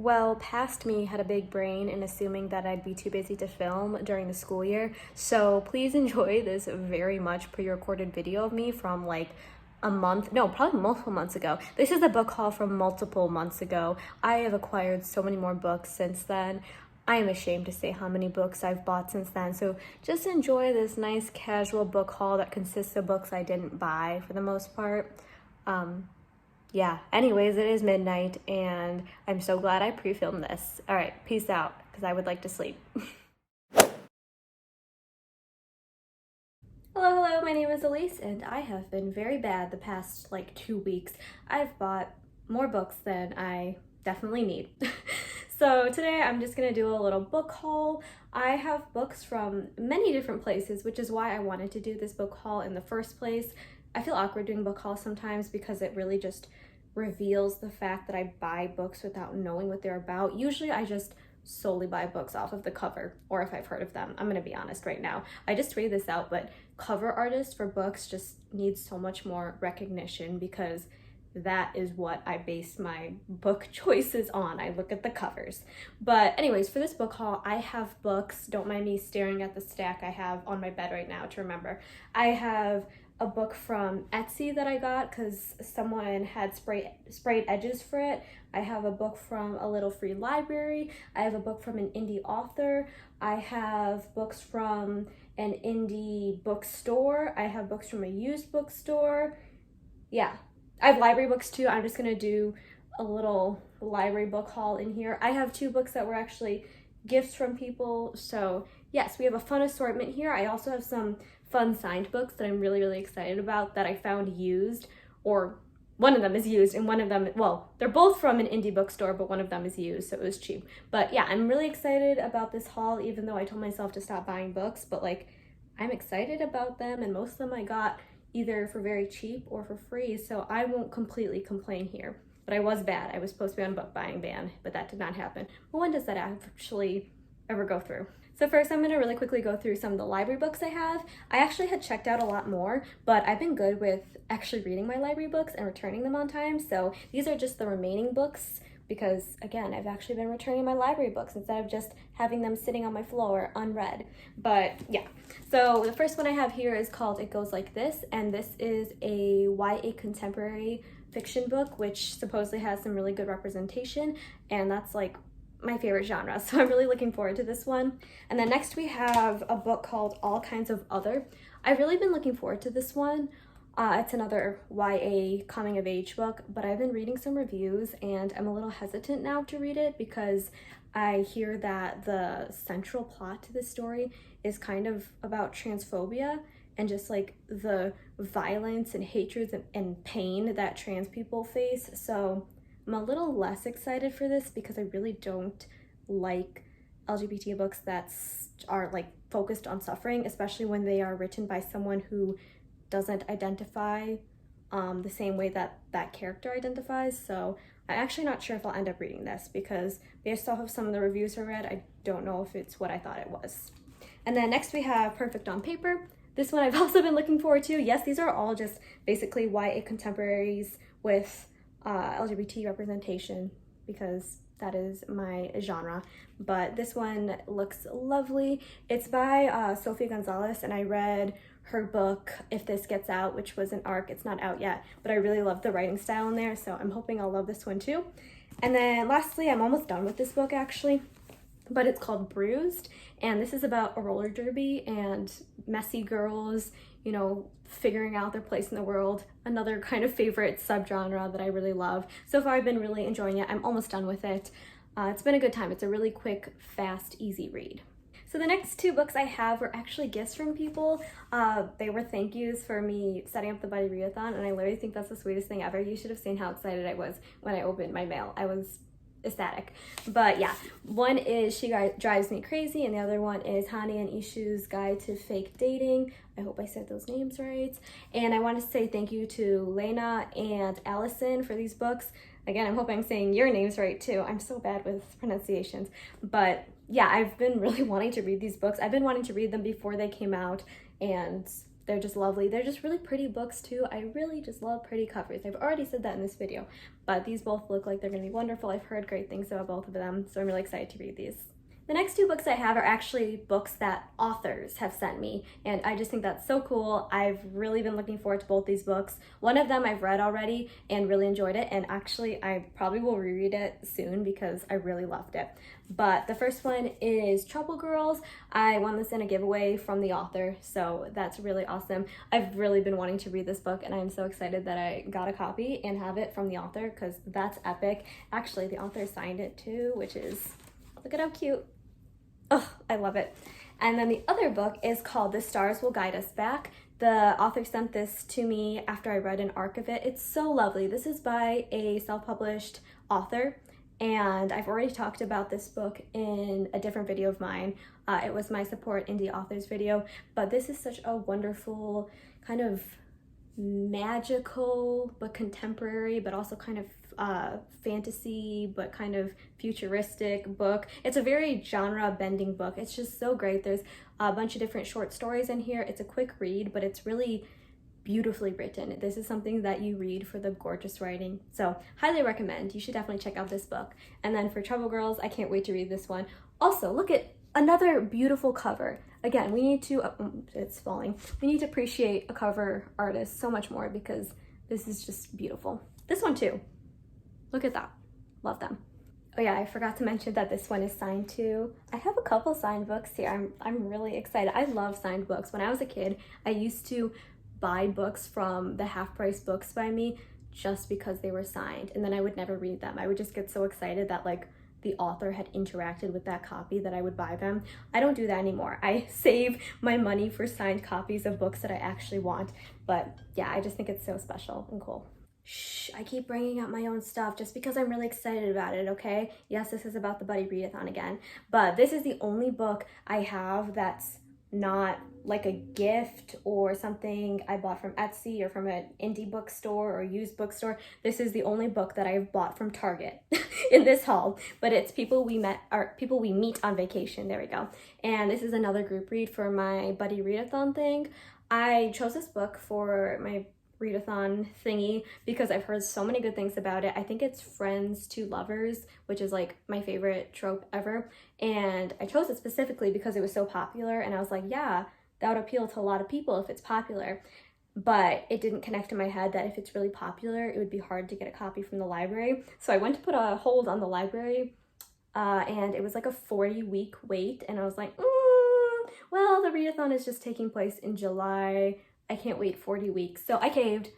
well past me had a big brain in assuming that I'd be too busy to film during the school year. So please enjoy this very much pre-recorded video of me from like a month, no, probably multiple months ago. This is a book haul from multiple months ago. I have acquired so many more books since then. I am ashamed to say how many books I've bought since then. So just enjoy this nice casual book haul that consists of books I didn't buy for the most part. Yeah, anyways, it is midnight and I'm so glad I pre-filmed this. All right, peace out, because I would like to sleep. Hello, my name is Elise and I have been very bad the past like 2 weeks. I've bought more books than I definitely need. So today I'm just gonna do a little book haul. I have books from many different places, which is why I wanted to do this book haul in the first place. I feel awkward doing book hauls sometimes because it really just reveals the fact that I buy books without knowing what they're about. Usually I just solely buy books off of the cover, or if I've heard of them. I'm gonna be honest right now. I just tweeted this out, but cover artists for books just need so much more recognition because that is what I base my book choices on. I look at the covers. But anyways, for this book haul, I have books. Don't mind me staring at the stack I have on my bed right now to remember. I have a book from Etsy that I got because someone had sprayed edges for it. I have a book from a little free library. I have a book from an indie author. I have books from an indie bookstore. I have books from a used bookstore. Yeah, I have library books too. I'm just gonna do a little library book haul in here. I have 2 books that were actually gifts from people. So yes, we have a fun assortment here. I also have some fun signed books that I'm really excited about that I found used, or one of them is used and one of them, well, they're both from an indie bookstore, but one of them is used, so it was cheap. But yeah, I'm really excited about this haul, even though I told myself to stop buying books, but like, I'm excited about them, and most of them I got either for very cheap or for free, so I won't completely complain here. But I was bad. I was supposed to be on a book buying ban, but that did not happen. But when does that actually ever go through? So first, I'm going to really quickly go through some of the library books I have. I actually had checked out a lot more, but I've been good with actually reading my library books and returning them on time. So these are just the remaining books because, again, I've actually been returning my library books instead of just having them sitting on my floor unread. But yeah, so the first one I have here is called It Goes Like This, and this is a YA contemporary fiction book, which supposedly has some really good representation, and that's like my favorite genre, so I'm really looking forward to this one. And then next we have a book called All Kinds of Other. I've really been looking forward to this one. It's another YA coming of age book, but I've been reading some reviews and I'm a little hesitant now to read it because I hear that the central plot to this story is kind of about transphobia and just like the violence and hatred and pain that trans people face. So I'm a little less excited for this because I really don't like LGBT books that are like focused on suffering, especially when they are written by someone who doesn't identify the same way that that character identifies. So I'm actually not sure if I'll end up reading this because based off of some of the reviews I read, I don't know if it's what I thought it was. And then next we have Perfect on Paper. This one I've also been looking forward to. Yes, these are all just basically YA contemporaries with LGBT representation because that is my genre. But this one looks lovely. It's by Sophie Gonzalez, and I read her book If This Gets Out, which was an ARC. It's not out yet, but I really love the writing style in there, so I'm hoping I'll love this one too. And then lastly, I'm almost done with this book actually, but it's called Bruised, and this is about a roller derby and messy girls, you know, figuring out their place in the world. Another kind of favorite subgenre that I really love. So far I've been really enjoying it. I'm almost done with it. It's been a good time. It's a really quick, fast, easy read. So the next 2 books I have were actually gifts from people. They were thank yous for me setting up the Buddy Readathon, and I literally think that's the sweetest thing ever. You should have seen how excited I was when I opened my mail. I was ecstatic. But yeah, one is She Drives Me Crazy, and the other one is Hani and Ishu's Guide to Fake Dating. I hope I said those names right. And I want to say thank you to Lena and Allison for these books. Again, I'm hoping I'm saying your names right too. I'm so bad with pronunciations. But yeah, I've been really wanting to read these books. I've been wanting to read them before they came out, and they're just lovely. They're just really pretty books too. I really just love pretty covers. I've already said that in this video, but these both look like they're gonna be wonderful. I've heard great things about both of them, so I'm really excited to read these. The next two books I have are actually books that authors have sent me, and I just think that's so cool. I've really been looking forward to both these books. One of them I've read already and really enjoyed it, and actually I probably will reread it soon because I really loved it. But the first one is Trouble Girls. I won this in a giveaway from the author, so that's really awesome. I've really been wanting to read this book, and I'm so excited that I got a copy and have it from the author because that's epic. Actually, the author signed it too, which is, look at how cute. Oh, I love it. And then the other book is called The Stars Will Guide Us Back. The author sent this to me after I read an arc of it. It's so lovely. This is by a self-published author, and I've already talked about this book in a different video of mine. It was my support indie authors video, but this is such a wonderful kind of magical but contemporary, but also kind of fantasy but kind of futuristic book. It's a very genre bending book. It's just so great. There's a bunch of different short stories in here. It's a quick read, but it's really beautifully written. This is something that you read for the gorgeous writing. So highly recommend. You should definitely check out this book. And then for Trouble Girls, I can't wait to read this one. Also, look at another beautiful cover. Again, we need to, it's falling. We need to appreciate a cover artist so much more because this is just beautiful. This one too. Look at that. Love them. Oh yeah, I forgot to mention that this one is signed too. I have a couple signed books here. I'm really excited. I love signed books. When I was a kid, I used to buy books from the Half Price Books by me just because they were signed, and then I would never read them. I would just get so excited that like the author had interacted with that copy that I would buy them. I don't do that anymore. I save my money for signed copies of books that I actually want. But yeah, I just think it's so special and cool. Shh, I keep bringing up my own stuff just because I'm really excited about it, okay? Yes, this is about the Buddy Readathon again, but this is the only book I have that's not like a gift or something I bought from Etsy or from an indie bookstore or used bookstore. This is the only book that I've bought from Target in this haul, but it's People We Meet on Vacation. There we go. And this is another group read for my Buddy Readathon thing. I chose this book for my readathon thingy because I've heard so many good things about it. I think it's Friends to Lovers, which is like my favorite trope ever. And I chose it specifically because it was so popular, and I was like, yeah, that would appeal to a lot of people if it's popular. But it didn't connect in my head that if it's really popular, it would be hard to get a copy from the library. So I went to put a hold on the library, and it was like a 40-week wait. And I was like, well, the readathon is just taking place in July. I can't wait 40 weeks. So I caved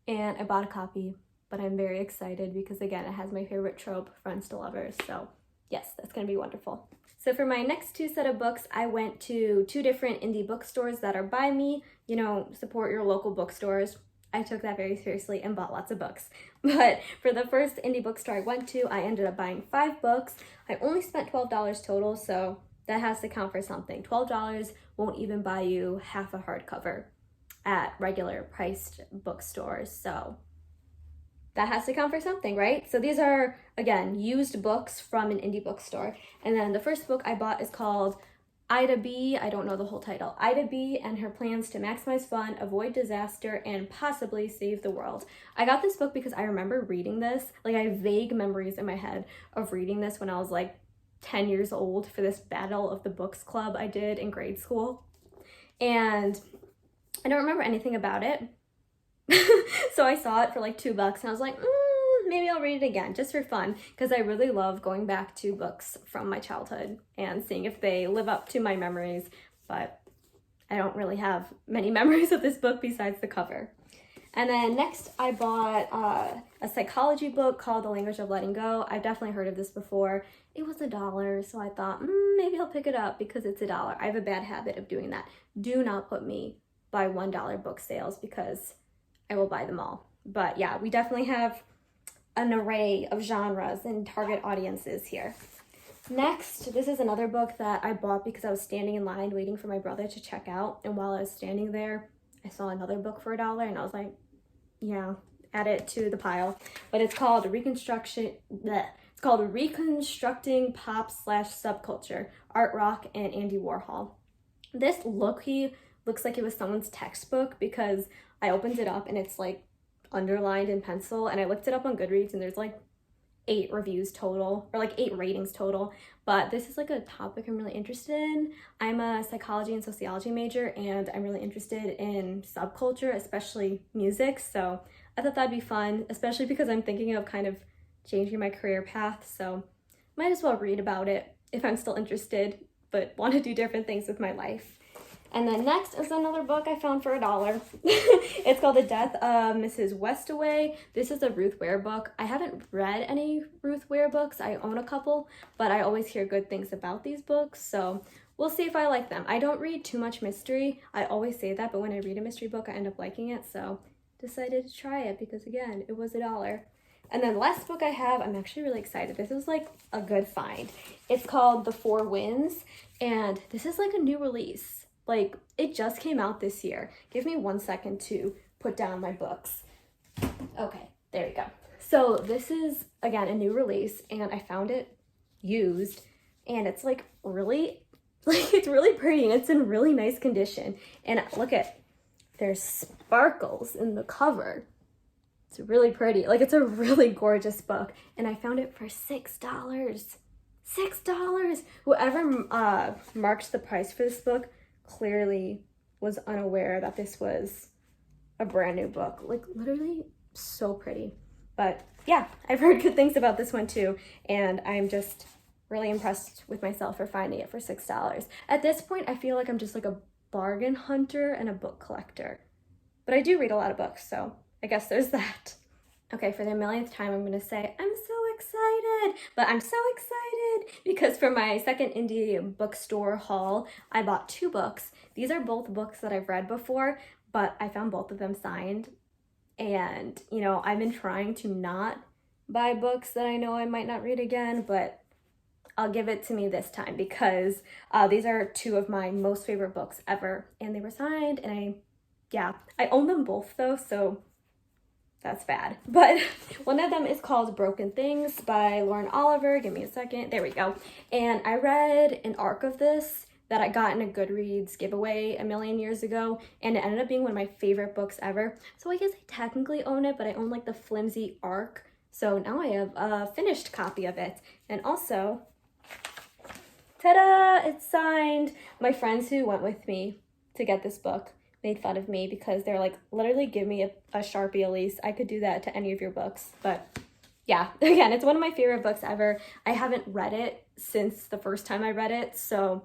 and I bought a copy, but I'm very excited because again, it has my favorite trope, Friends to Lovers. So yes, that's gonna be wonderful. So for my next two set of books, I went to two different indie bookstores that are by me. You know, support your local bookstores. I took that very seriously and bought lots of books. But for the first indie bookstore I went to, I ended up buying 5 books. I only spent $12 total, so that has to count for something. $12 won't even buy you half a hardcover at regular priced bookstores, so that has to count for something, right? So these are, again, used books from an indie bookstore. And then the first book I bought is called Ida B. I don't know the whole title. Ida B. and Her Plans to Maximize Fun, Avoid Disaster, and Possibly Save the World. I got this book because I remember reading this. Like, I have vague memories in my head of reading this when I was like 10 years old for this Battle of the Books club I did in grade school. And I don't remember anything about it. So I saw it for like $2 and I was like, maybe I'll read it again just for fun, because I really love going back to books from my childhood and seeing if they live up to my memories, but I don't really have many memories of this book besides the cover. And then next I bought a psychology book called The Language of Letting Go. I've definitely heard of this before. It was $1, so I thought maybe I'll pick it up because it's $1. I have a bad habit of doing that. Do not put me by $1 book sales because I will buy them all. But yeah, we definitely have an array of genres and target audiences here. Next, this is another book that I bought because I was standing in line waiting for my brother to check out, and while I was standing there, I saw another book for $1 and I was like, yeah, add it to the pile. But it's called Reconstructing Pop / Subculture, Art Rock, and Andy Warhol. This low-key looks like it was someone's textbook because I opened it up and it's like underlined in pencil, and I looked it up on Goodreads and there's like 8 reviews total, or like 8 ratings total. But this is like a topic I'm really interested in. I'm a psychology and sociology major, and I'm really interested in subculture, especially music. So I thought that'd be fun, especially because I'm thinking of kind of changing my career path. So might as well read about it if I'm still interested, but want to do different things with my life. And then next is another book I found for $1. It's called The Death of Mrs Westaway. This is a Ruth Ware book. I haven't read any Ruth Ware books. I own a couple, but I always hear good things about these books, so we'll see if I like them. I don't read too much mystery. I always say that, but when I read a mystery book, I end up liking it, so decided to try it because, again, it was $1. And then the last book I have, I'm actually really excited. This is like a good find. It's called The Four Winds, and this is like a new release. Like, it just came out this year. Give me 1 second to put down my books. Okay, there you go. So this is, again, a new release, and I found it used, and it's like really, it's really pretty, and it's in really nice condition. And look at, there's sparkles in the cover. It's really pretty. Like, it's a really gorgeous book, and I found it for $6. $6! Whoever marked the price for this book clearly was unaware that this was a brand new book. Like, literally so pretty. But yeah, I've heard good things about this one too, and I'm just really impressed with myself for finding it for $6. At this point, I feel like I'm just like a bargain hunter and a book collector. But I do read a lot of books, so I guess there's that. Okay, for the millionth time, I'm gonna say I'm so excited, but I'm so excited because for my second indie bookstore haul, I bought 2 books. These are both books that I've read before, but I found both of them signed. And, you know, I've been trying to not buy books that I know I might not read again, but I'll give it to me this time because these are 2 of my most favorite books ever, and they were signed, and I own them both though, so that's bad. But one of them is called Broken Things by Lauren Oliver. Give me a second. There we go. And I read an arc of this that I got in a Goodreads giveaway a million years ago, and it ended up being one of my favorite books ever. So I guess I technically own it, but I own like the flimsy arc. So now I have a finished copy of it. And also, ta-da! It's signed. My friends who went with me to get this book made fun of me because they're like, literally give me a Sharpie, Elise. I could do that to any of your books. But yeah, again, it's one of my favorite books ever. I haven't read it since the first time I read it, so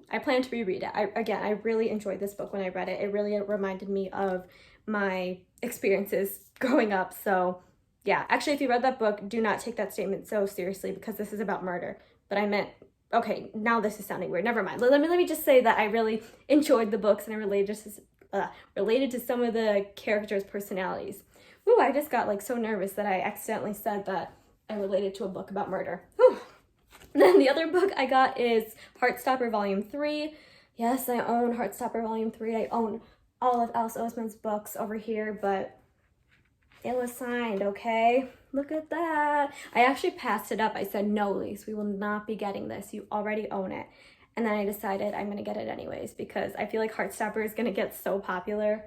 I plan to reread it. I really enjoyed this book when I read it. It really reminded me of my experiences growing up. So yeah, actually, if you read that book, do not take that statement so seriously because this is about murder. But I meant, okay, now this is sounding weird. Never mind. Let me just say that I really enjoyed the books and I related to some of the characters' personalities. Ooh, I just got like so nervous that I accidentally said that I related to a book about murder. Whew. And then the other book I got is Heartstopper Volume 3. Yes, I own Heartstopper Volume 3. I own all of Alice Oseman's books over here, but it was signed, okay? Look at that. I actually passed it up. I said, no, Lise, we will not be getting this. You already own it. And then I decided I'm going to get it anyways because I feel like Heartstopper is going to get so popular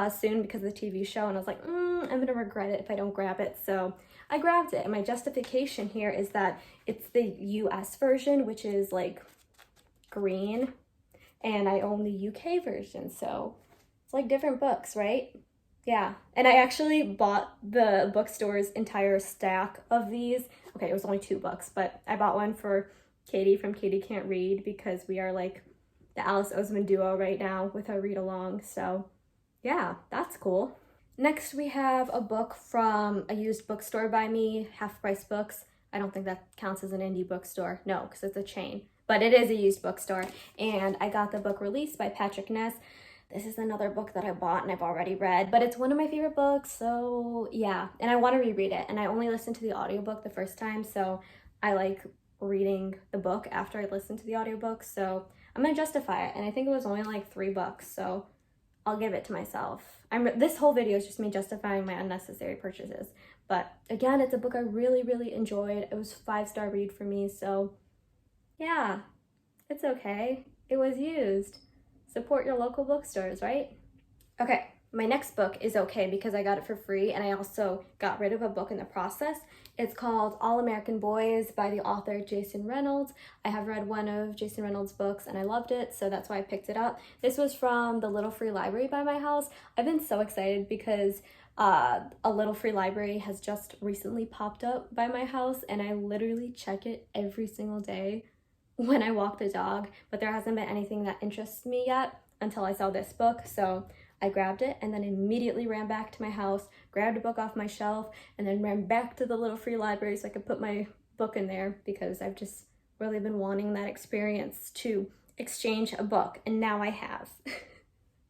soon because of the TV show. And I was like, I'm going to regret it if I don't grab it. So I grabbed it. And my justification here is that it's the US version, which is like green. And I own the UK version. So it's like different books, right? Yeah. And I actually bought the bookstore's entire stack of these. Okay, it was only 2 books, but I bought one for Katie from Katie Can't Read because we are like the Alice Oseman duo right now with our read along. So yeah, that's cool. Next we have a book from a used bookstore by me, Half Price Books. I don't think that counts as an indie bookstore. No, because it's a chain, but it is a used bookstore. And I got the book Released by Patrick Ness. This is another book that I bought and I've already read, but it's one of my favorite books. So yeah, and I want to reread it. And I only listened to the audiobook the first time, so I like reading the book after I listened to the audiobook, so I'm gonna justify it. And I think it was only like $3, so I'll give it to myself. This whole video is just me justifying my unnecessary purchases, but again, it's a book I really enjoyed. It was a 5-star read for me, so yeah, it's okay. It was used, support your local bookstores, right? Okay, my next book is okay because I got it for free and I also got rid of a book in the process. It's called All American Boys by the author Jason Reynolds. I have read one of Jason Reynolds' books and I loved it, so that's why I picked it up. This was from the Little Free Library by my house. I've been so excited because a Little Free Library has just recently popped up by my house and I literally check it every single day when I walk the dog, but there hasn't been anything that interests me yet until I saw this book, so I grabbed it and then immediately ran back to my house, grabbed a book off my shelf, and then ran back to the Little Free Library so I could put my book in there because I've just really been wanting that experience to exchange a book, and now I have.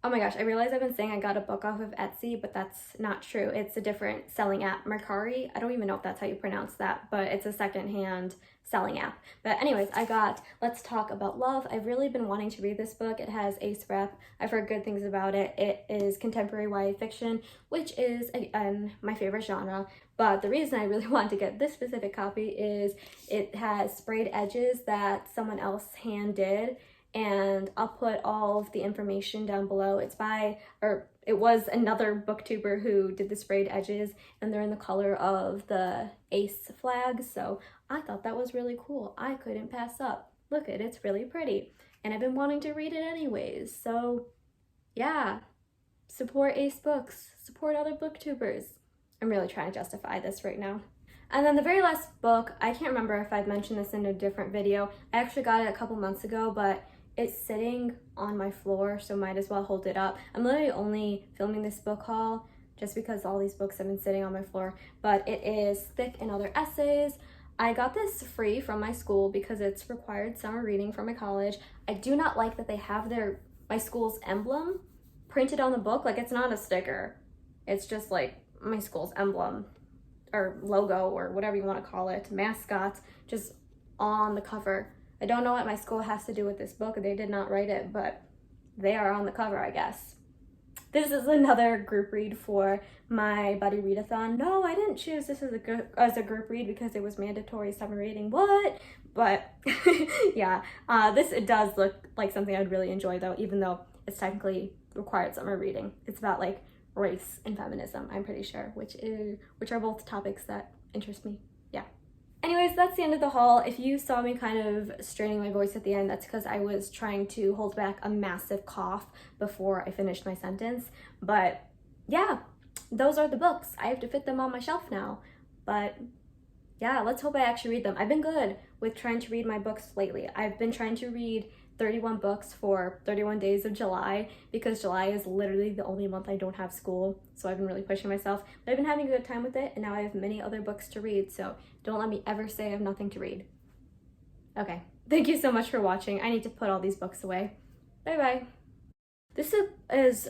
Oh my gosh, I realize I've been saying I got a book off of Etsy, but that's not true. It's a different selling app, Mercari. I don't even know if that's how you pronounce that, but it's a secondhand selling app. But anyways, I got Let's Talk About Love. I've really been wanting to read this book. It has ace rep. I've heard good things about it. It is contemporary YA fiction, which is, again, my favorite genre. But the reason I really wanted to get this specific copy is it has sprayed edges that someone else hand did, and I'll put all of the information down below. It was another booktuber who did the sprayed edges, and they're in the color of the ace flag, so I thought that was really cool. I couldn't pass up. Look at it, it's really pretty. And I've been wanting to read it anyways, so yeah. Support Ace Books, support other booktubers. I'm really trying to justify this right now. And then the very last book, I can't remember if I've mentioned this in a different video. I actually got it a couple months ago, but it's sitting on my floor, so might as well hold it up. I'm literally only filming this book haul just because all these books have been sitting on my floor, but it is Thick and Other Essays. I got this free from my school because it's required summer reading for my college. I do not like that they have my school's emblem printed on the book. Like, it's not a sticker. It's just like my school's emblem or logo or whatever you want to call it, mascot, just on the cover. I don't know what my school has to do with this book. They did not write it, but they are on the cover, I guess. This is another group read for my buddy readathon. No, I didn't choose this as a group read because it was mandatory summer reading. What? But yeah, it does look like something I'd really enjoy though, even though it's technically required summer reading. It's about like race and feminism, I'm pretty sure, which are both topics that interest me. Yeah. Anyways, that's the end of the haul. If you saw me kind of straining my voice at the end, that's because I was trying to hold back a massive cough before I finished my sentence. But yeah, those are the books. I have to fit them on my shelf now. But yeah, let's hope I actually read them. I've been good with trying to read my books lately. I've been trying to read 31 books for 31 days of July because July is literally the only month I don't have school, so I've been really pushing myself. But I've been having a good time with it, and now I have many other books to read, so don't let me ever say I have nothing to read. Okay, thank you so much for watching. I need to put all these books away. Bye bye. This is